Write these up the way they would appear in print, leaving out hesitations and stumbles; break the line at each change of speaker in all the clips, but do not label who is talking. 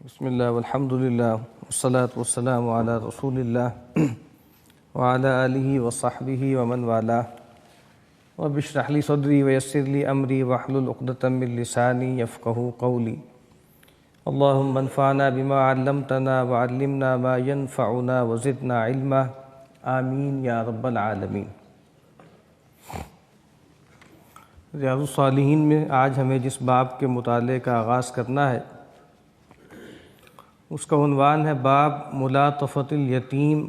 بسم اللہ والحمد للہ والصلاة والسلام علی رسول اللہ وعلی آلہ وصحبہ ومن والاه رب اشرح لی صدری ویسر لی امری واحلل عقدۃ من لسانی یفقہوا قولی اللہم انفعنا بما علمتنا وعلمنا ما ينفعنا وزدنا علما آمین یا رب العالمین۔ ریاض الصالحین میں آج ہمیں جس باب کے مطالعے کا آغاز کرنا ہے اس کا عنوان ہے باب ملاطفۃ الیتیم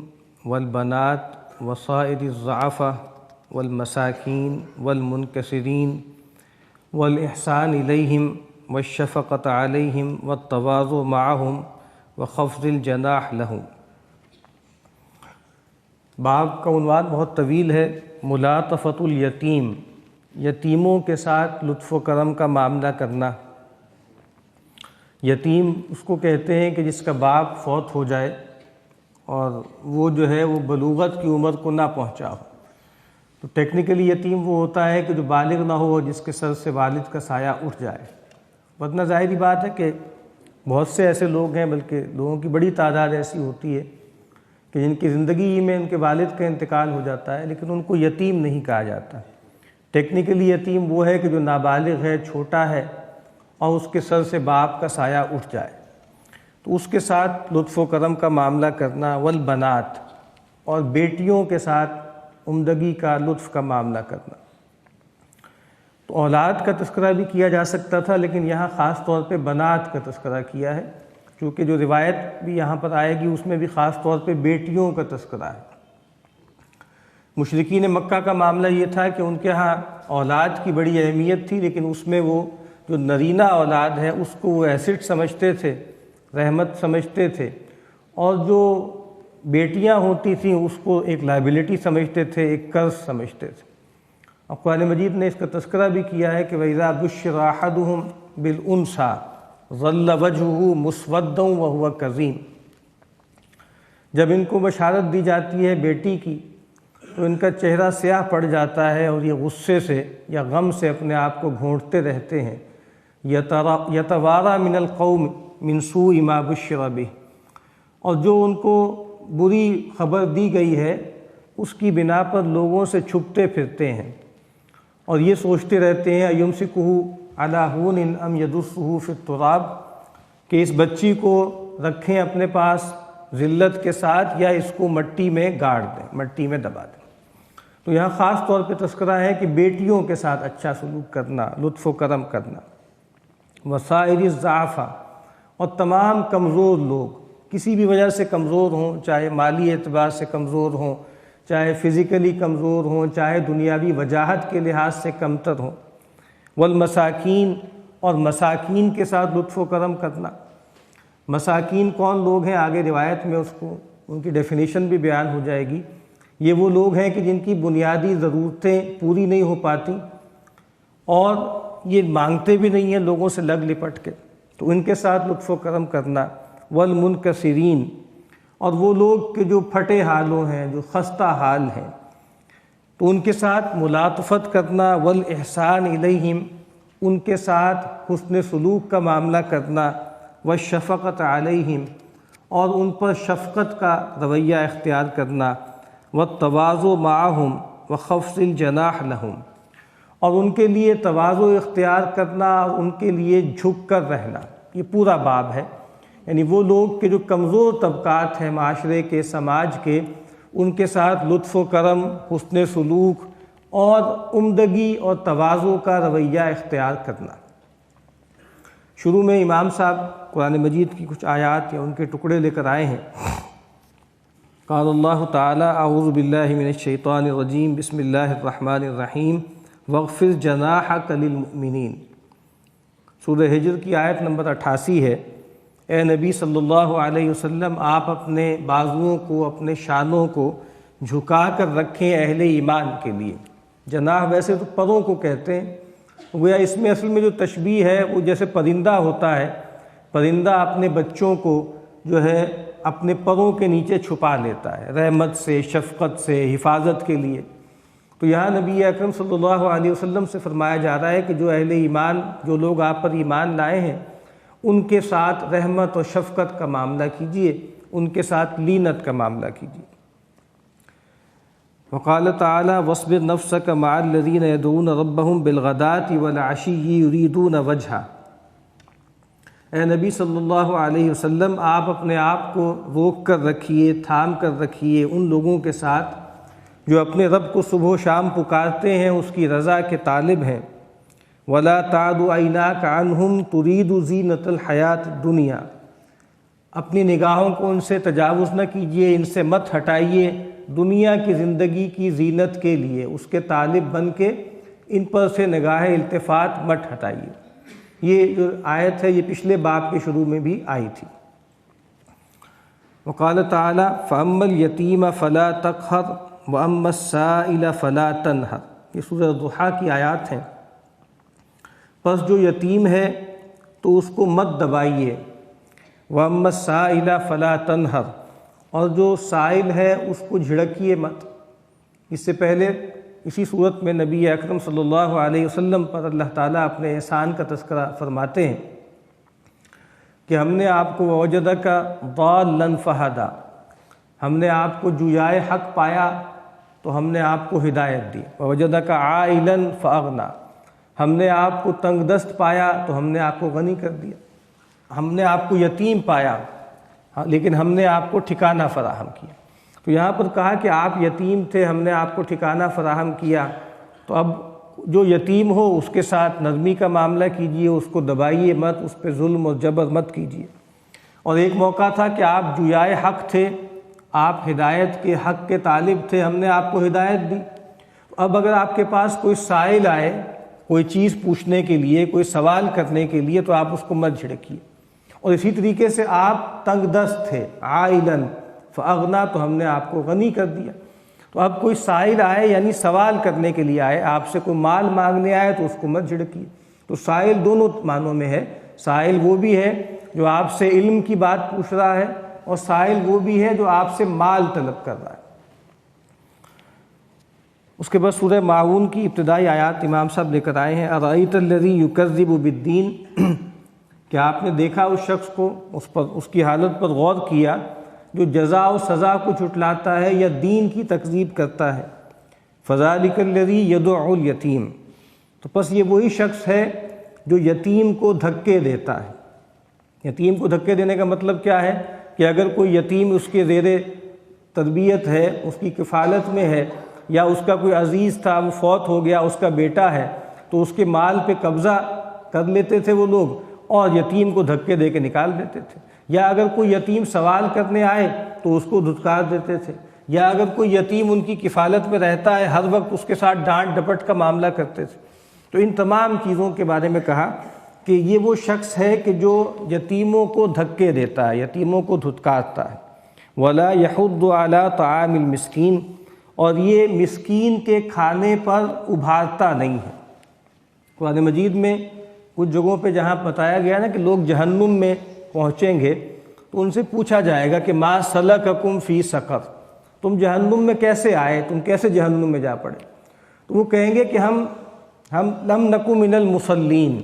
والبنات وسائر الضعفاء والمساکین والمنکسرین والاحسان الیہم والشفقۃ علیہم والتواضع معہم وخفض الجناح لہم۔ باب کا عنوان بہت طویل ہے، ملاطفۃ الیتیم، یتیموں کے ساتھ لطف و کرم کا معاملہ کرنا۔ یتیم اس کو کہتے ہیں کہ جس کا باپ فوت ہو جائے اور وہ جو ہے وہ بلوغت کی عمر کو نہ پہنچا ہو، تو ٹیکنیکلی یتیم وہ ہوتا ہے کہ جو بالغ نہ ہو اور جس کے سر سے والد کا سایہ اٹھ جائے۔ ورنہ ظاہری بات ہے کہ بہت سے ایسے لوگ ہیں، بلکہ لوگوں کی بڑی تعداد ایسی ہوتی ہے کہ جن کی زندگی میں ان کے والد کا انتقال ہو جاتا ہے لیکن ان کو یتیم نہیں کہا جاتا۔ ٹیکنیکلی یتیم وہ ہے کہ جو نابالغ ہے، چھوٹا ہے اور اس کے سر سے باپ کا سایہ اٹھ جائے، تو اس کے ساتھ لطف و کرم کا معاملہ کرنا۔ والبنات، اور بیٹیوں کے ساتھ عمدگی کا، لطف کا معاملہ کرنا۔ تو اولاد کا تذکرہ بھی کیا جا سکتا تھا لیکن یہاں خاص طور پہ بنات کا تذکرہ کیا ہے، چونکہ جو روایت بھی یہاں پر آئے گی اس میں بھی خاص طور پہ بیٹیوں کا تذکرہ ہے۔ مشرکین مکہ کا معاملہ یہ تھا کہ ان کے ہاں اولاد کی بڑی اہمیت تھی، لیکن اس میں وہ جو نرینہ اولاد ہے اس کو وہ ایسٹ سمجھتے تھے، رحمت سمجھتے تھے، اور جو بیٹیاں ہوتی تھیں اس کو ایک لائبلٹی سمجھتے تھے، ایک قرض سمجھتے تھے۔ اور قرآن مجید نے اس کا تذکرہ بھی کیا ہے کہ وَإِذَا بُشِّرَ أَحَدُهُمْ بِالْأُنثىٰ ظَلَّ وَجْهُهُ مُسْوَدًّا وَهُوَ كَظِيمٌ، جب ان کو بشارت دی جاتی ہے بیٹی کی تو ان کا چہرہ سیاہ پڑ جاتا ہے اور یہ غصے سے یا غم سے اپنے آپ کو گھونٹتے رہتے ہیں۔ یتوارا من القوم من سوء ما بشر بہ، اور جو ان کو بری خبر دی گئی ہے اس کی بنا پر لوگوں سے چھپتے پھرتے ہیں اور یہ سوچتے رہتے ہیں ایمسکہ علی ہون ام یدسہ فی التراب، کہ اس بچی کو رکھیں اپنے پاس ذلت کے ساتھ یا اس کو مٹی میں گاڑ دیں، مٹی میں دبا دیں۔ تو یہاں خاص طور پہ تذکرہ ہے کہ بیٹیوں کے ساتھ اچھا سلوک کرنا، لطف و کرم کرنا۔ وسائر الضعفاء، اور تمام کمزور لوگ، کسی بھی وجہ سے کمزور ہوں، چاہے مالی اعتبار سے کمزور ہوں، چاہے فزیکلی کمزور ہوں، چاہے دنیاوی وجاہت کے لحاظ سے کمتر ہوں۔ والمساکین، اور مساکین کے ساتھ لطف و کرم کرنا۔ مساکین کون لوگ ہیں آگے روایت میں اس کو ان کی ڈیفینیشن بھی بیان ہو جائے گی۔ یہ وہ لوگ ہیں کہ جن کی بنیادی ضرورتیں پوری نہیں ہو پاتی اور یہ مانگتے بھی نہیں ہیں لوگوں سے لگ لپٹ کے، تو ان کے ساتھ لطف و کرم کرنا۔ والمنکسرین، اور وہ لوگ کہ جو پھٹے حالوں ہیں، جو خستہ حال ہیں، تو ان کے ساتھ ملاطفت کرنا۔ والاحسان الیہم، ان کے ساتھ حسن سلوک کا معاملہ کرنا۔ والشفقۃ علیہم، اور ان پر شفقت کا رویہ اختیار کرنا۔ والتواضع معہم وخفض الجناح لہم، اور ان کے لیے تواضع اختیار کرنا اور ان کے لیے جھک کر رہنا۔ یہ پورا باب ہے، یعنی وہ لوگ کہ جو کمزور طبقات ہیں معاشرے کے، سماج کے، ان کے ساتھ لطف و کرم، حسن سلوک اور عمدگی اور تواضع کا رویہ اختیار کرنا۔ شروع میں امام صاحب قرآن مجید کی کچھ آیات یا ان کے ٹکڑے لے کر آئے ہیں۔ قال اللہ تعالی اعوذ باللہ من الشیطان الرجیم بسم اللہ الرحمن الرحیم واخفض جناحک للمؤمنین۔ سورہ ہجر کی آیت نمبر 88 ہے۔ اے نبی صلی اللہ علیہ وسلم، آپ اپنے بازوؤں کو، اپنے شانوں کو جھکا کر رکھیں اہل ایمان کے لیے۔ جناح ویسے تو پروں کو کہتے ہیں، گویا اس میں اصل میں جو تشبیہ ہے وہ جیسے پرندہ ہوتا ہے، پرندہ اپنے بچوں کو جو ہے اپنے پروں کے نیچے چھپا لیتا ہے، رحمت سے، شفقت سے، حفاظت کے لیے۔ تو یہاں نبی اکرم صلی اللہ علیہ وسلم سے فرمایا جا رہا ہے کہ جو اہل ایمان، جو لوگ آپ پر ایمان لائے ہیں، ان کے ساتھ رحمت و شفقت کا معاملہ کیجیے، ان کے ساتھ لینت کا معاملہ کیجیے۔ وقال تعالی واصبر نفسک مع الذین یدعون ربهم بالغداة والعشی یریدون وجہہ۔ اے نبی صلی اللہ علیہ وسلم، آپ اپنے آپ کو روک کر رکھیے، تھام کر رکھیے ان لوگوں کے ساتھ جو اپنے رب کو صبح و شام پکارتے ہیں، اس کی رضا کے طالب ہیں۔ ولا تعد عیناک عنہم ترید زینۃ الحیات الدنیا، اپنی نگاہوں کو ان سے تجاوز نہ کیجیے، ان سے مت ہٹائیے دنیا کی زندگی کی زینت کے لیے، اس کے طالب بن کے ان پر سے نگاہ التفات مت ہٹائیے۔ یہ جو آیت ہے یہ پچھلے باب کے شروع میں بھی آئی تھی۔ وقال تعالی فاما الیتیم فلا تقہر واما السائل فلا تنہر، یہ سورہ ضحیٰ کی آیات ہیں۔ پس جو یتیم ہے تو اس کو مت دبائیے، واما السائل فلا تنہر، اور جو سائل ہے اس کو جھڑکیے مت۔ اس سے پہلے اسی صورت میں نبی اکرم صلی اللہ علیہ وسلم پر اللہ تعالیٰ اپنے احسان کا تذکرہ فرماتے ہیں کہ ہم نے آپ کو ووجدک ضالا فہدی، ہم نے آپ کو جویائے حق پایا تو ہم نے آپ کو ہدایت دی۔ ووجدک عائلا فاغنی، ہم نے آپ کو تنگ دست پایا تو ہم نے آپ کو غنی کر دیا۔ ہم نے آپ کو یتیم پایا لیکن ہم نے آپ کو ٹھکانہ فراہم کیا۔ تو یہاں پر کہا کہ آپ یتیم تھے، ہم نے آپ کو ٹھکانہ فراہم کیا، تو اب جو یتیم ہو اس کے ساتھ نرمی کا معاملہ کیجیے، اس کو دبائیے مت، اس پہ ظلم اور جبر مت کیجیے۔ اور ایک موقع تھا کہ آپ جویائے حق تھے، آپ ہدایت کے حق کے طالب تھے، ہم نے آپ کو ہدایت دی۔ اب اگر آپ کے پاس کوئی سائل آئے کوئی چیز پوچھنے کے لیے، کوئی سوال کرنے کے لیے، تو آپ اس کو مت جھڑکیے۔ اور اسی طریقے سے آپ تنگ دست تھے، عائلا فاغنا، تو ہم نے آپ کو غنی کر دیا۔ تو اب کوئی سائل آئے یعنی سوال کرنے کے لیے آئے، آپ سے کوئی مال مانگنے آئے تو اس کو مت جھڑکیے۔ تو سائل دونوں معنوں میں ہے، سائل وہ بھی ہے جو آپ سے علم کی بات پوچھ رہا ہے، اور سائل وہ بھی ہے جو آپ سے مال طلب کر رہا ہے۔ اس کے بعد سورہ معاون کی ابتدائی آیات امام صاحب لے کر آئے ہیں۔ ارأیت الذی یکذب بالدین، کہ آپ نے دیکھا اس شخص کو، اس کی حالت پر غور کیا جو جزا و سزا کو جھٹلاتا ہے یا دین کی تکذیب کرتا ہے۔ فذلک الذی یدعو الیتیم، تو پس یہ وہی شخص ہے جو یتیم کو دھکے دیتا ہے۔ یتیم کو دھکے دینے کا مطلب کیا ہے کہ اگر کوئی یتیم اس کے زیر تربیت ہے، اس کی کفالت میں ہے، یا اس کا کوئی عزیز تھا وہ فوت ہو گیا، اس کا بیٹا ہے، تو اس کے مال پہ قبضہ کر لیتے تھے وہ لوگ اور یتیم کو دھکے دے کے نکال دیتے تھے۔ یا اگر کوئی یتیم سوال کرنے آئے تو اس کو دھتکار دیتے تھے، یا اگر کوئی یتیم ان کی کفالت میں رہتا ہے ہر وقت اس کے ساتھ ڈانٹ ڈپٹ کا معاملہ کرتے تھے۔ تو ان تمام چیزوں کے بارے میں کہا کہ یہ وہ شخص ہے کہ جو یتیموں کو دھکے دیتا ہے، یتیموں کو دھتکارتا ہے۔ ولا یحض علی طعام المسکین، اور یہ مسکین کے کھانے پر ابھارتا نہیں ہے۔ قرآن مجید میں کچھ جگہوں پہ جہاں بتایا گیا نا کہ لوگ جہنم میں پہنچیں گے تو ان سے پوچھا جائے گا کہ ما سلککم فی سقر، تم جہنم میں کیسے آئے، تم کیسے جہنم میں جا پڑے؟ تو وہ کہیں گے کہ ہم لم نکو من المصلین،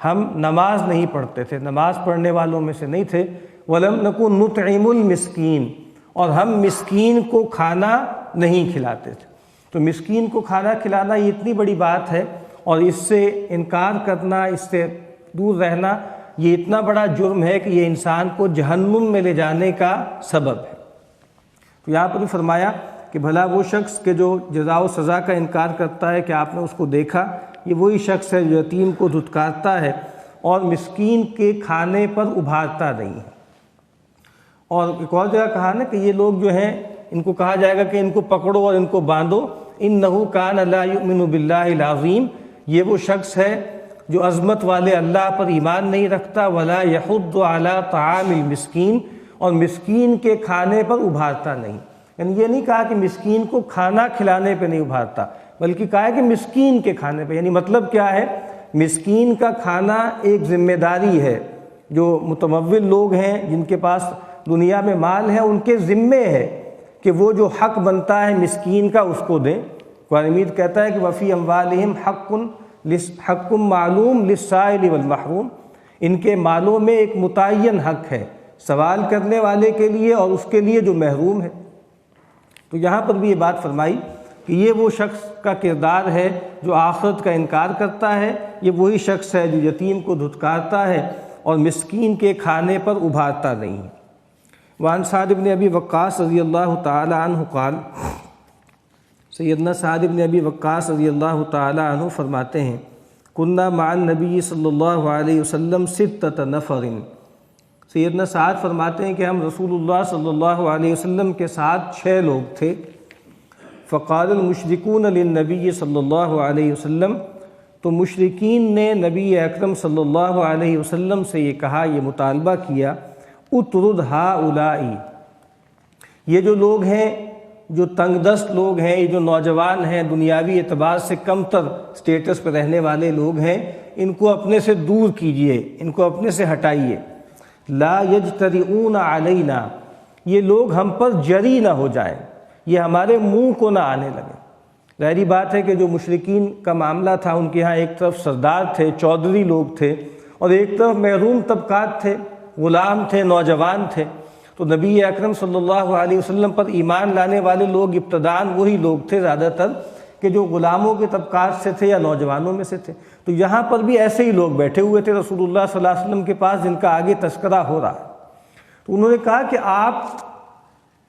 ہم نماز نہیں پڑھتے تھے، نماز پڑھنے والوں میں سے نہیں تھے۔ ولم نکو نطعم المسکین، اور ہم مسکین کو کھانا نہیں کھلاتے تھے۔ تو مسکین کو کھانا کھلانا یہ اتنی بڑی بات ہے، اور اس سے انکار کرنا، اس سے دور رہنا، یہ اتنا بڑا جرم ہے کہ یہ انسان کو جہنم میں لے جانے کا سبب ہے۔ تو یہاں پر بھی فرمایا کہ بھلا وہ شخص کہ جو جزا و سزا کا انکار کرتا ہے کہ آپ نے اس کو دیکھا، یہ وہی شخص ہے جو یتیم کو دھتکارتا ہے اور مسکین کے کھانے پر ابھارتا نہیں ہے۔ اور ایک اور جگہ کہا نا کہ یہ لوگ جو ہیں ان کو کہا جائے گا کہ ان کو پکڑو اور ان کو باندھو، انہ کان لا یؤمن باللہ العظیم، یہ وہ شخص ہے جو عظمت والے اللہ پر ایمان نہیں رکھتا، ولا یحض علی طعام المسکین، اور مسکین کے کھانے پر ابھارتا نہیں۔ یعنی یہ نہیں کہا کہ مسکین کو کھانا کھلانے پہ نہیں ابھارتا، بلکہ کہا ہے کہ مسکین کے کھانے پہ۔ یعنی مطلب کیا ہے، مسکین کا کھانا ایک ذمہ داری ہے۔ جو متمول لوگ ہیں جن کے پاس دنیا میں مال ہے، ان کے ذمے ہے کہ وہ جو حق بنتا ہے مسکین کا اس کو دیں۔ قرآن مجید کہتا ہے کہ وفی اموالہم حق معلوم للسائل والمحروم، ان کے مالوں میں ایک متعین حق ہے سوال کرنے والے کے لیے اور اس کے لیے جو محروم ہے۔ تو یہاں پر بھی یہ بات فرمائی کہ یہ وہ شخص کا کردار ہے جو آخرت کا انکار کرتا ہے، یہ وہی شخص ہے جو یتیم کو دھتکارتا ہے اور مسکین کے کھانے پر ابھارتا نہیں ہے۔ وعن سعد بن ابی وقاص رضی اللہ تعالی عنہ قال، سیدنا سعد بن ابی وقاص رضی اللہ تعالی عنہ فرماتے ہیں کننا مع النبی صلی اللہ علیہ وسلم ستۃ نفر، سیدنا سعد فرماتے ہیں کہ ہم رسول اللہ صلی اللہ علیہ وسلم کے ساتھ 6 لوگ تھے۔ فقال المشرکون للنبی صلی اللہ علیہ وسلم، تو مشرکین نے نبی اکرم صلی اللہ علیہ وسلم سے یہ کہا، یہ مطالبہ کیا، اطرد ہؤلاء، یہ جو لوگ ہیں، جو تنگ دست لوگ ہیں، یہ جو نوجوان ہیں، دنیاوی اعتبار سے کم تر سٹیٹس پہ رہنے والے لوگ ہیں، ان کو اپنے سے دور کیجئے، ان کو اپنے سے ہٹائیے۔ لا یجترئون علینا، یہ لوگ ہم پر جری نہ ہو جائیں، یہ ہمارے منہ کو نہ آنے لگے۔ ظاہری بات ہے کہ جو مشرکین کا معاملہ تھا، ان کے ہاں ایک طرف سردار تھے، چودھری لوگ تھے، اور ایک طرف محروم طبقات تھے، غلام تھے، نوجوان تھے۔ تو نبی اکرم صلی اللہ علیہ وسلم پر ایمان لانے والے لوگ ابتداءً وہی لوگ تھے زیادہ تر کہ جو غلاموں کے طبقات سے تھے یا نوجوانوں میں سے تھے۔ تو یہاں پر بھی ایسے ہی لوگ بیٹھے ہوئے تھے رسول اللہ صلی اللہ علیہ وسلم کے پاس، جن کا آگے تذکرہ ہو رہا ہے۔ تو انہوں نے کہا کہ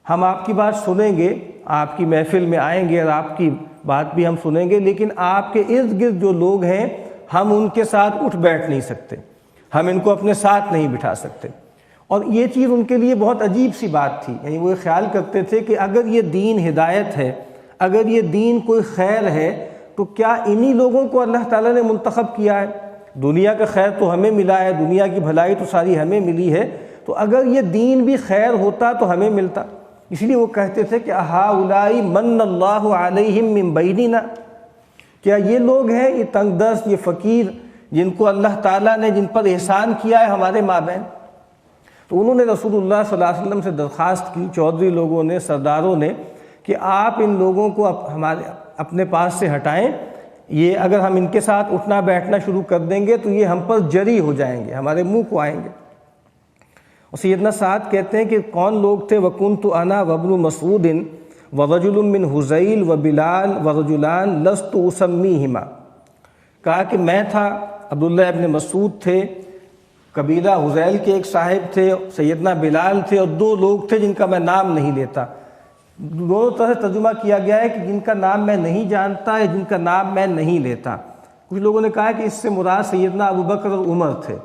ہم آپ کی بات سنیں گے، آپ کی محفل میں آئیں گے اور آپ کی بات بھی ہم سنیں گے، لیکن آپ کے ارد گرد جو لوگ ہیں ہم ان کے ساتھ اٹھ بیٹھ نہیں سکتے، ہم ان کو اپنے ساتھ نہیں بٹھا سکتے۔ اور یہ چیز ان کے لیے بہت عجیب سی بات تھی، یعنی وہ خیال کرتے تھے کہ اگر یہ دین ہدایت ہے، اگر یہ دین کوئی خیر ہے، تو کیا انہی لوگوں کو اللہ تعالیٰ نے منتخب کیا ہے؟ دنیا کا خیر تو ہمیں ملا ہے، دنیا کی بھلائی تو ساری ہمیں ملی ہے، تو اگر یہ دین بھی خیر ہوتا تو ہمیں ملتا۔ اس لیے وہ کہتے تھے کہ ہؤلاء من اللہ علیہم من بیننا، کیا یہ لوگ ہیں، یہ تنگ دست، یہ فقیر، جن کو اللہ تعالیٰ نے جن پر احسان کیا ہے ہمارے مابین؟ تو انہوں نے رسول اللہ صلی اللہ علیہ وسلم سے درخواست کی، چودھری لوگوں نے، سرداروں نے، کہ آپ ان لوگوں کو اپنے پاس سے ہٹائیں، یہ اگر ہم ان کے ساتھ اٹھنا بیٹھنا شروع کر دیں گے تو یہ ہم پر جری ہو جائیں گے، ہمارے منہ کو آئیں گے۔ اور سیدنا سعد کہتے ہیں کہ کون لوگ تھے؟ وَكُنْتُ أَنَا وَابْنُ مَسْعُودٍ وَرَجُلٌ مِّنْ حُذَيْلَ وَبِلَالَ وَرَجُلَانِ لَسْتُ أُسَمِّيهِمَا، کہا کہ میں تھا، عبداللہ ابن مسعود تھے، قبیلہ حذیل کے ایک صاحب تھے، سیدنا بلال تھے، اور 2 لوگ تھے جن کا میں نام نہیں لیتا۔ دونوں طرح سے ترجمہ کیا گیا ہے کہ جن کا نام میں نہیں جانتا ہے، جن کا نام میں نہیں لیتا۔ کچھ لوگوں نے کہا کہ اس سے مراد سیدنا ابوبکر اور عمر تھے،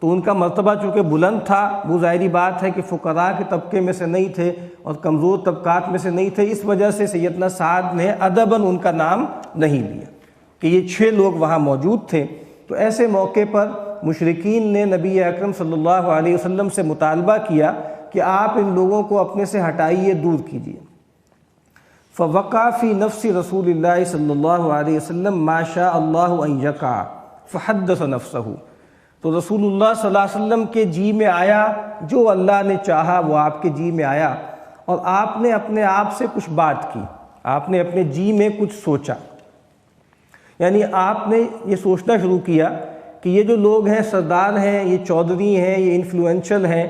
تو ان کا مرتبہ چونکہ بلند تھا، وہ ظاہری بات ہے کہ فقراء کے طبقے میں سے نہیں تھے اور کمزور طبقات میں سے نہیں تھے، اس وجہ سے سیدنا سعد نے ادباً ان کا نام نہیں لیا کہ یہ 6 لوگ وہاں موجود تھے۔ تو ایسے موقع پر مشرکین نے نبی اکرم صلی اللہ علیہ وسلم سے مطالبہ کیا کہ آپ ان لوگوں کو اپنے سے ہٹائیے، دور کیجیے۔ فوقع فی نفس رسول اللہ صلی اللہ علیہ وسلم ما شاء اللہ ان یقع فحدث نفسہ، تو رسول اللہ صلی اللہ علیہ وسلم کے جی میں آیا جو اللہ نے چاہا، وہ آپ کے جی میں آیا، اور آپ نے اپنے آپ سے کچھ بات کی، آپ نے اپنے جی میں کچھ سوچا، یعنی آپ نے یہ سوچنا شروع کیا کہ یہ جو لوگ ہیں، سردار ہیں، یہ چودھری ہیں، یہ انفلوئنشل ہیں،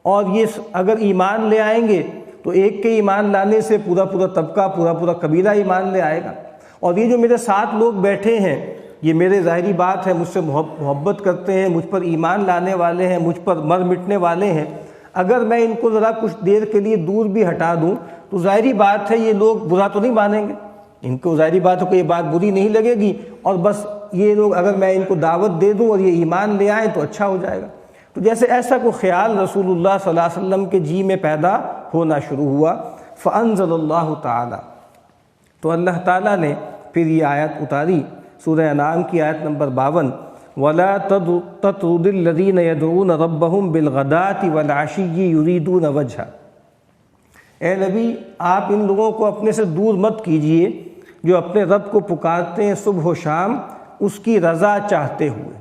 اور یہ اگر ایمان لے آئیں گے تو ایک کے ایمان لانے سے پورا طبقہ، پورا قبیلہ ایمان لے آئے گا، اور یہ جو میرے ساتھ لوگ بیٹھے ہیں، یہ میرے ظاہری بات ہے مجھ سے محبت کرتے ہیں، مجھ پر ایمان لانے والے ہیں، مجھ پر مر مٹنے والے ہیں، اگر میں ان کو ذرا کچھ دیر کے لیے دور بھی ہٹا دوں تو ظاہری بات ہے یہ لوگ برا تو نہیں مانیں گے، ان کو ظاہری بات ہے کہ یہ بات بری نہیں لگے گی، اور بس یہ لوگ اگر میں ان کو دعوت دے دوں اور یہ ایمان لے آئیں تو اچھا ہو جائے گا۔ تو جیسے ایسا کوئی خیال رسول اللہ صلی اللہ علیہ وسلم کے جی میں پیدا ہونا شروع ہوا۔ فانزل اللہ تعالی، تو اللہ تعالیٰ نے پھر یہ آیت اتاری، سورہ انعام کی آیت نمبر 52، وَلَا تَطْرُدِ الَّذِينَ يَدْعُونَ رَبَّهُمْ بِالْغَدَاةِ وَالْعَشِيِّ يُرِيدُونَ وَجْهَهُ، اے نبی آپ ان لوگوں کو اپنے سے دور مت کیجئے جو اپنے رب کو پکارتے ہیں صبح و شام اس کی رضا چاہتے ہوئے۔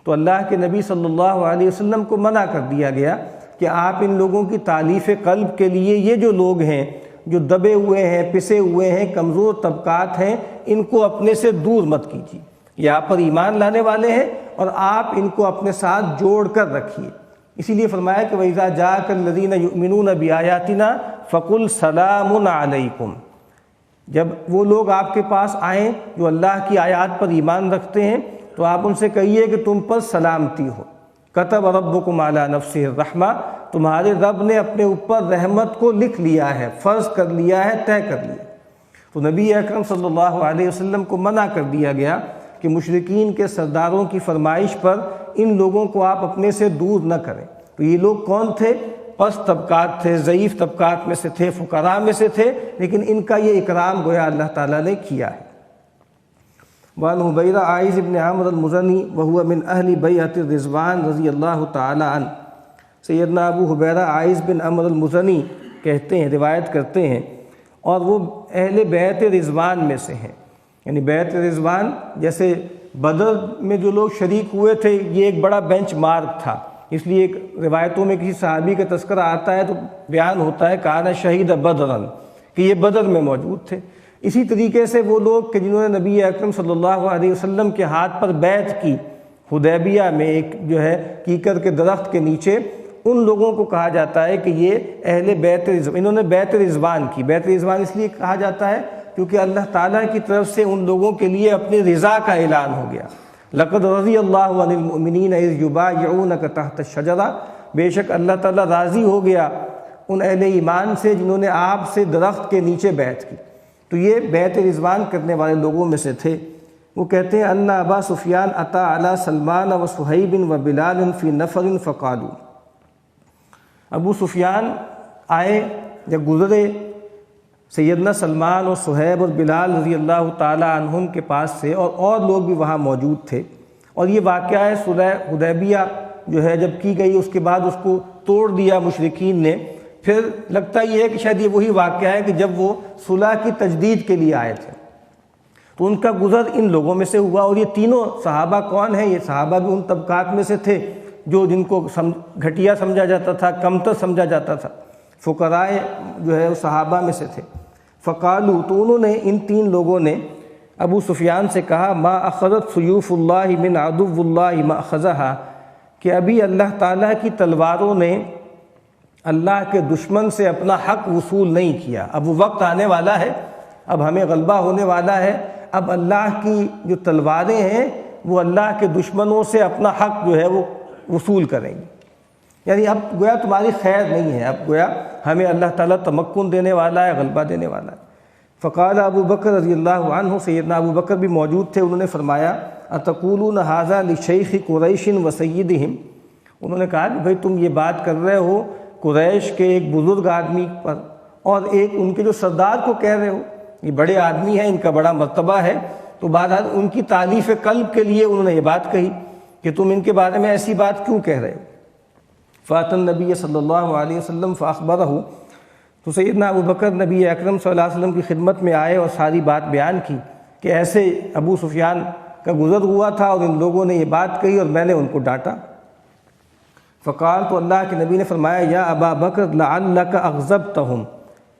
تو اللہ کے نبی صلی اللہ علیہ وسلم کو منع کر دیا گیا کہ آپ ان لوگوں کی تالیف قلب کے لیے یہ جو لوگ ہیں جو دبے ہوئے ہیں، پسے ہوئے ہیں، کمزور طبقات ہیں، ان کو اپنے سے دور مت کیجیے۔ یہ آپ پر ایمان لانے والے ہیں اور آپ ان کو اپنے ساتھ جوڑ کر رکھیے۔ اسی لیے فرمایا کہ وَإِذَا جَاءَكَ الَّذِينَ يُؤْمِنُونَ بِآيَاتِنَا فَقُلْ سَلَامٌ عَلَيْكُمْ، جب وہ لوگ آپ کے پاس آئیں جو اللہ کی آیات پر ایمان رکھتے ہیں تو آپ ان سے کہیے کہ تم پر سلامتی ہو۔ كَتَبَ رَبُّكُمْ عَلَى نَفْسِهِ الرَّحْمَةَ، تمہارے رب نے اپنے اوپر رحمت کو لکھ لیا ہے، فرض کر لیا ہے، طے کر لیا۔ تو نبی اکرم صلی اللہ علیہ وسلم کو منع کر دیا گیا کہ مشرکین کے سرداروں کی فرمائش پر ان لوگوں کو آپ اپنے سے دور نہ کریں۔ تو یہ لوگ کون تھے؟ پست طبقات تھے، ضعیف طبقات میں سے تھے، فقراء میں سے تھے، لیکن ان کا یہ اکرام گویا اللہ تعالیٰ نے کیا ہے۔ وعن حبیرہ عائذ بن عمرو المزنی وہو من اہل بیعۃ الرضوان رضی اللہ تعالی عنہ، سیدنا ابو حبیرہ عائذ بن عمرو المزنی کہتے ہیں، روایت کرتے ہیں، اور وہ اہل بیعت رضوان میں سے ہیں۔ یعنی بیعت رضوان جیسے بدر میں جو لوگ شریک ہوئے تھے، یہ ایک بڑا بینچ مارک تھا، اس لیے ایک روایتوں میں کسی صحابی کا تذکرہ آتا ہے تو بیان ہوتا ہے کان شہید بدرن، کہ یہ بدر میں موجود تھے۔ اسی طریقے سے وہ لوگ کہ جنہوں نے نبی اکرم صلی اللہ علیہ وسلم کے ہاتھ پر بیعت کی حدیبیہ میں، ایک جو ہے کیکر کے درخت کے نیچے، ان لوگوں کو کہا جاتا ہے کہ یہ اہل بیعت رضوان، انہوں نے بیعت رضوان کی۔ بیعت رضوان اس لیے کہا جاتا ہے کیونکہ اللہ تعالیٰ کی طرف سے ان لوگوں کے لیے اپنی رضا کا اعلان ہو گیا۔ لقد رضی اللہ عن المؤمنین اذ یبایعونک تحت الشجرہ، بے شک اللہ تعالیٰ راضی ہو گیا ان اہل ایمان سے جنہوں نے آپ سے درخت کے نیچے بیعت کی۔ تو یہ بیعت رضوان کرنے والے لوگوں میں سے تھے۔ وہ کہتے ہیں ان ابا سفیان اتی علی سلمان و صہیب و بلال فی نفر فقالوا، ابو سفیان آئے جب گزرے سیدنا سلمان اور صہیب اور بلال رضی اللہ تعالی عنہم کے پاس سے، اور لوگ بھی وہاں موجود تھے، اور یہ واقعہ ہے صلح حدیبیہ جو ہے جب کی گئی، اس کے بعد اس کو توڑ دیا مشرکین نے۔ پھر لگتا یہ ہے کہ شاید یہ وہی واقعہ ہے کہ جب وہ صلح کی تجدید کے لیے آئے تھے، تو ان کا گزر ان لوگوں میں سے ہوا۔ اور یہ تینوں صحابہ کون ہیں؟ یہ صحابہ بھی ان طبقات میں سے تھے جو جن کو گھٹیا سمجھا جاتا تھا، کمتر سمجھا جاتا تھا، فقراء جو ہے وہ صحابہ میں سے تھے۔ فقالو، تو انہوں نے، ان تین لوگوں نے ابو سفیان سے کہا ما اخذت سیوف اللہ من عدو اللہ ما اخذہا، کہ ابھی اللہ تعالیٰ کی تلواروں نے اللہ کے دشمن سے اپنا حق وصول نہیں کیا۔ اب وہ وقت آنے والا ہے، اب ہمیں غلبہ ہونے والا ہے، اب اللہ کی جو تلواریں ہیں وہ اللہ کے دشمنوں سے اپنا حق جو ہے وہ وصول کریں گی۔ یعنی اب گویا تمہاری خیر نہیں ہے، اب گویا ہمیں اللہ تعالیٰ تمکن دینے والا ہے، غلبہ دینے والا ہے۔ فقال ابو بکر رضی اللہ عنہ، سیدنا ابو بکر بھی موجود تھے، انہوں نے فرمایا اتقولون ھذا لشیخ قریش و سیدہم، انہوں نے کہا کہ بھئی تم یہ بات کر رہے ہو قریش کے ایک بزرگ آدمی پر اور ایک ان کے جو سردار کو کہہ رہے ہو، یہ بڑے آدمی ہیں، ان کا بڑا مرتبہ ہے، تو بہرحال ان کی تعلیف قلب کے لیے انہوں نے یہ بات کہی کہ تم ان کے بارے میں ایسی بات کیوں کہہ رہے ہو۔ فاتى النبی صلی اللہ علیہ وسلم فاخبرہ، تو سیدنا ابو بکر نبی اکرم صلی اللہ علیہ وسلم کی خدمت میں آئے اور ساری بات بیان کی کہ ایسے ابو سفیان کا گزر ہوا تھا اور ان لوگوں نے یہ بات کہی اور میں نے ان کو ڈانٹا۔ فقال، تو اللہ کے نبی نے فرمایا یا ابا بکر لعلک اغضبتہم،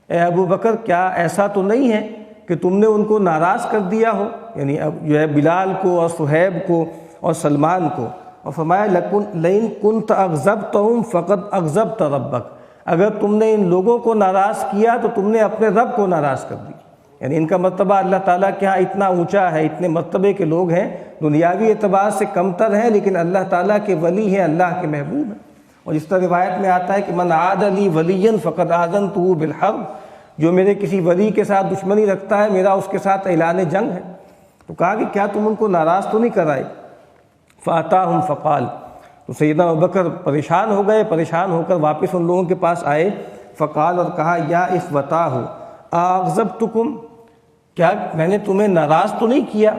اے ابو بکر کیا ایسا تو نہیں ہے کہ تم نے ان کو ناراض کر دیا ہو، یعنی اب جو ہے بلال کو اور صہیب کو اور سلمان کو۔ اور فرمایا لئن کنت اغضبتہم فقد اغضبت ربک، اگر تم نے ان لوگوں کو ناراض کیا تو تم نے اپنے رب کو ناراض کر دیا۔ یعنی ان کا مرتبہ اللہ تعالیٰ کے ہاں اتنا اونچا ہے، اتنے مرتبے کے لوگ ہیں، دنیاوی اعتبار سے کمتر ہیں لیکن اللہ تعالیٰ کے ولی ہیں، اللہ کے محبوب ہیں۔ اور اس طرح روایت میں آتا ہے کہ من عاد لی ولیا فقد آذنتہ بالحرب، جو میرے کسی ولی کے ساتھ دشمنی رکھتا ہے میرا اس کے ساتھ اعلان جنگ ہے۔ تو کہا کہ کیا تم ان کو ناراض تو نہیں کرائے؟ فاتاہم فقال، تو سیدنا ابوبکر پریشان ہو گئے، پریشان ہو کر واپس ان لوگوں کے پاس آئے۔ فقال، اور کہا یا اخوتاہ اغضبتکم، کیا میں نے تمہیں ناراض تو نہیں کیا؟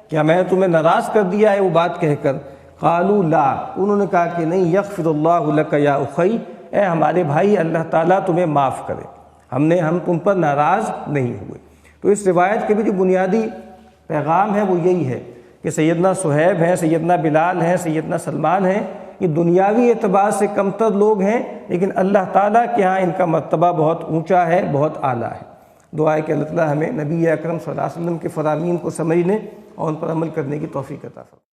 کیا میں نے تمہیں ناراض کر دیا ہے وہ بات کہہ کر؟ قالوا لا، انہوں نے کہا کہ نہیں، یغفر اللہ لک یا اخی، اے ہمارے بھائی اللہ تعالیٰ تمہیں معاف کرے، ہم تم پر ناراض نہیں ہوئے۔ تو اس روایت کے بھی جو بنیادی پیغام ہے وہ یہی ہے کہ سیدنا صہیب ہیں، سیدنا بلال ہیں، سیدنا سلمان ہیں، یہ دنیاوی اعتبار سے کمتر لوگ ہیں لیکن اللہ تعالیٰ کے ہاں ان کا مرتبہ بہت اونچا ہے، بہت اعلیٰ ہے۔ دعا ہے کہ اللہ تعالیٰ ہمیں نبی اکرم صلی اللہ علیہ وسلم کے فرامین کو سمجھنے اور ان پر عمل کرنے کی توفیق عطا فرمائے۔